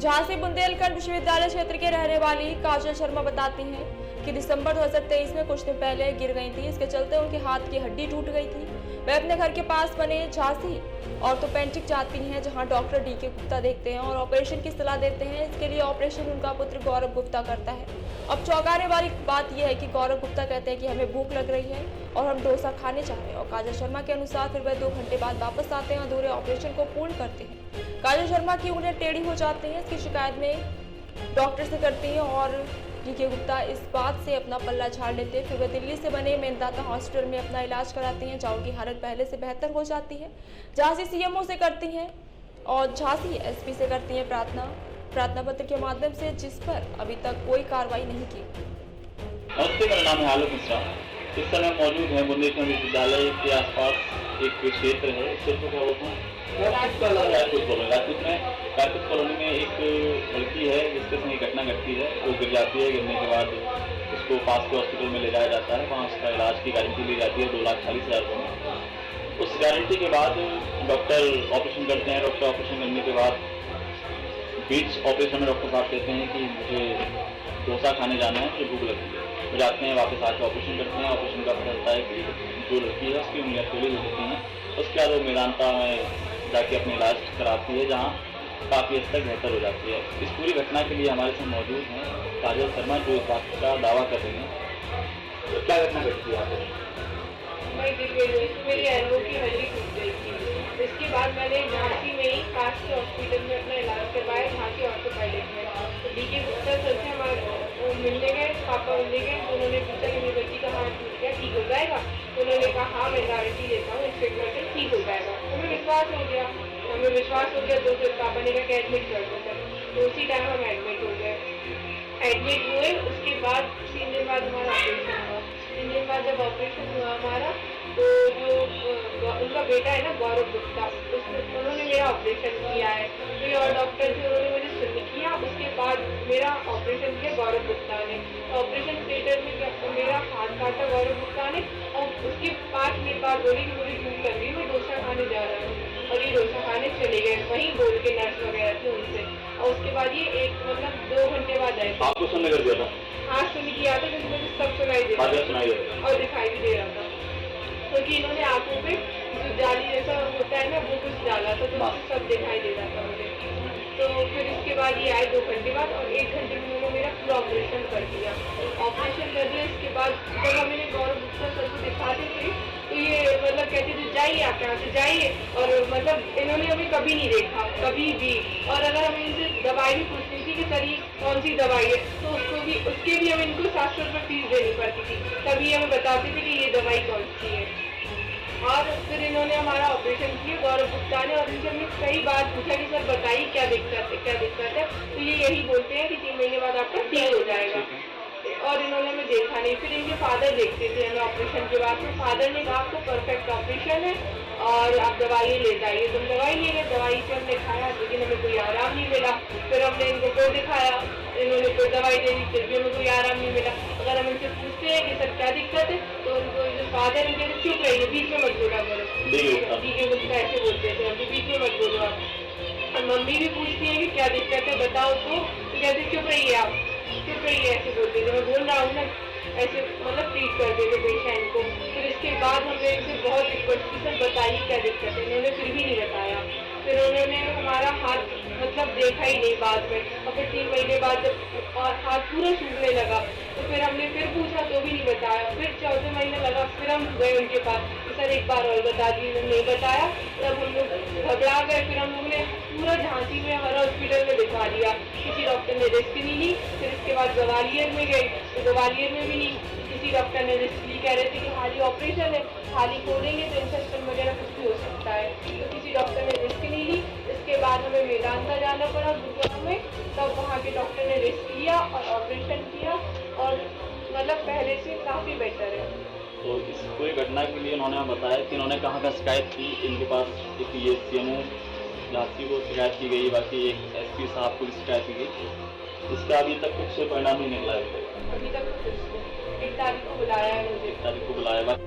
झांसी बुंदेलखंड विश्वविद्यालय क्षेत्र के रहने वाली काजल शर्मा बताती हैं कि दिसंबर 2023 में कुछ दिन पहले गिर गई थी। इसके चलते उनके हाथ की हड्डी टूट गई थी। वे अपने घर के पास बने झांसी ऑर्थोपेडिक जाती हैं, जहां डॉक्टर डी के गुप्ता देखते हैं और ऑपरेशन की सलाह देते हैं। इसके लिए ऑपरेशन उनका पुत्र गौरव गुप्ता करता है। अब चौंकाने वाली बात यह है कि गौरव गुप्ता कहते हैं कि हमें भूख लग रही है और हम डोसा खाने चाह रहे हैं। और काजल शर्मा के अनुसार फिर वह 2 घंटे बाद वापस आते हैं, अधूरे ऑपरेशन को पूर्ण करते हैं। काजल शर्मा की उंगलियां टेढ़ी हो जाती हैं। इसकी शिकायत में डॉक्टर से करती हैं और डीके गुप्ता इस बात से अपना पल्ला झाड़ लेते हैं। फिर वे दिल्ली से बने मेदांता हॉस्पिटल में अपना इलाज कराती हैं, जहां उनकी हालत पहले से बेहतर हो जाती है। झांसी सीएमओ से करती हैं और झांसी एसपी से करती हैं प्रार्थना पत्र के माध्यम से, जिस पर अभी तक कोई कार्रवाई नहीं की। नमस्ते, मेरा नाम है आलोक मिश्रा। इस समय मौजूद है बुंदेलखंड विश्वविद्यालय के आसपास एक क्षेत्र है। क्षेत्र क्या बोलते हैं? राजपूत में राजपूत कॉलोनी में एक लड़की है जिसके संग घटना घटती है। वो गिर जाती है। गिरने के बाद उसको पास के हॉस्पिटल में ले जाया जाता है। वहाँ उसका इलाज की गारंटी ली जाती है 2,40,000 रुपये में। उस गारंटी के बाद डॉक्टर ऑपरेशन करते हैं। डॉक्टर ऑपरेशन करने के बाद बीच ऑपरेशन में डॉक्टर साहब कहते हैं कि मुझे डोसा खाने जाना है, मुझे भूख लगी है। तो जाते हैं, वापस आके ऑपरेशन करते हैं। ऑपरेशन का पता चलता है कि जो लड़की है उसकी उंगलियां टेढ़ी हो जाती हैं। उसके बाद वो मेदांता में जाके अपने इलाज कराती है, जहाँ काफ़ी हद तक बेहतर हो जाती है। इस पूरी घटना के लिए हमारे साथ मौजूद हैं काजल शर्मा, जो इस बात का दावा कर रही हैं। तो क्या घटना घटती है यहाँ पे? मेरी एल्बो की हड्डी टूट गई थी। इसके बाद मैंने झांसी में ही पास के हॉस्पिटल में अपना इलाज करवाया, झांसी ऑर्थोपेडिक में। तो डीके गुप्ता सर से हमारे मिलने गए, पापा मिलने गए। तो उन्होंने पूछा कि मेरी बच्ची का हाथ टूट गया, ठीक हो जाएगा? तो उन्होंने कहा हाँ, मैं गारंटी देता हूँ, इंस्पेक्टर से ठीक हो जाएगा। हमें विश्वास हो गया। तो फिर पापा ने कहा कि एडमिट कर दो सर। तो उसी टाइम हम एडमिट हो गए। एडमिट हुए, उसके बाद 3 दिन बाद हमारा ऑपरेशन हुआ। 3 दिन बाद जब ऑपरेशन हुआ हमारा, तो जो उनका बेटा है ना गौरव गुप्ता, उन्होंने मेरा ऑपरेशन किया है। कोई और डॉक्टर थे, उन्होंने मुझे सुन किया। उसके बाद मेरा ऑपरेशन किया गौरव गुप्ता ने। ऑपरेशन थिएटर में मेरा हाथ काटा गौरव गुप्ता ने, और उसके 5 मिनट बाद बोली कि मुझे भूख लग रही है, मैं डोसा खाने जा रहा हूँ। और ये डोसा खाने चले गए, वहीं बोल के नर्स वगैरह थी उनसे। और उसके बाद ये 2 घंटे बाद आए। आपको सुनने कर दिया था? हाँ, सुन किया था, क्योंकि मुझे सब सुनाई दे रहा था और दिखाई भी दे रहा था, क्योंकि इन्होंने आंखों पे जो जाली जैसा होता है ना, वो कुछ डाला था, तो सब दिखाई दे रहा था मुझे। तो फिर इसके बाद ये आए 2 घंटे बाद, और 1 घंटे में उन्होंने मेरा पूरा ऑपरेशन कर दिया। ऑपरेशन कर दिया, इसके बाद जब हमें गौरव गुप्ता सर को दिखाते थे, तो ये मतलब कहते थे जाइए, आप यहाँ से जाइए। और मतलब इन्होंने हमें कभी नहीं देखा, कभी भी। और अगर हमें इनसे दवाई भी पूछती थी कि सर ये कौन सी दवाई है, तो उसके भी हमें इनको 700 रुपये फीस देनी पड़ती थी। तभी हमें बताते थे कि ये दवाई कौन सी है। और फिर इन्होंने हमारा ऑपरेशन किया गौरव गुप्ता ने, और इनसे हमने कई बार पूछा कि सर बताइए क्या दिक्कत है। तो ये यही बोलते हैं कि 3 महीने बाद आपका ठीक हो जाएगा। और इन्होंने हमें देखा नहीं। फिर इनके फादर देखते थे हमें ऑपरेशन के बाद। तो फादर ने कहा आपको परफेक्ट ऑपरेशन है और आप दवाई लेते आइए। तुम दवाई ले गए, दवाई से हमने खाया, लेकिन हमें कोई आराम नहीं मिला। फिर हमने इनको फिर दिखाया, इन्होंने कोई दवाई दे दी, फिर भी हमें कोई आराम नहीं मिला। अगर हम इनसे पूछते हैं कि सर क्या दिक्कत है, तो उनको जो फादर उनके चुप रहिए, बीच में मत बोला करो। डीके गुप्ता ऐसे बोलते थे, अभी बीच में मत बोलो आप। और मम्मी भी पूछती है कि क्या दिक्कत है बताओ, तो कहते चुप रहिए आप, चुप रहिए, ऐसे बोलते थे। मैं बोल रहा हूँ ना, ऐसे मतलब ट्रीट करते थे पेशेंट को। फिर इसके बाद हमने इनसे बहुत रिक्वेस्ट की, सर बताइए क्या दिक्कत है। इन्होंने फिर भी नहीं बताया। फिर उन्होंने हमारा हाथ मतलब देखा ही नहीं बाद में। और फिर 3 महीने बाद जब हाथ पूरा सूखने लगा, तो फिर हमने फिर पूछा, तो भी नहीं बताया। फिर 4थे महीने लगा, फिर हम गए उनके पास, सर एक बार और बता दीजिए। नहीं बताया, तब हम लोग घबरा गए। फिर हम लोगों ने पूरा झांसी में हर हॉस्पिटल में दिखा दिया, किसी डॉक्टर ने रिस्क नहीं ली। फिर इसके बाद ग्वालियर में गए, तो ग्वालियर में भी नहीं किसी डॉक्टर ने रिस्क ली। कह रहे थे कि खाली ऑपरेशन है, खाली खोलेंगे तो इन्फेक्शन वगैरह कुछ भी हो सकता है। तो किसी डॉक्टर ने रिस्क नहीं ली। इसके बाद हमें मेदांता जाना पड़ा गुरुग्राम में, तब वहाँ के डॉक्टर ने रिस्क लिया और ऑपरेशन किया, और मतलब पहले से काफ़ी बेटर है। तो इस पूरी घटना के लिए उन्होंने बताया कि इन्होंने कहाँ का शिकायत की। इनके पास एक ये सीएमओ झांसी को शिकायत की गई, बाकी एक एसपी साहब को भी शिकायत की गई। इसका अभी तक कुछ परिणाम नहीं निकला है। अभी तक कुछ 1 तारीख को बुलाया है मुझे। 1 तारीख को बुलाया।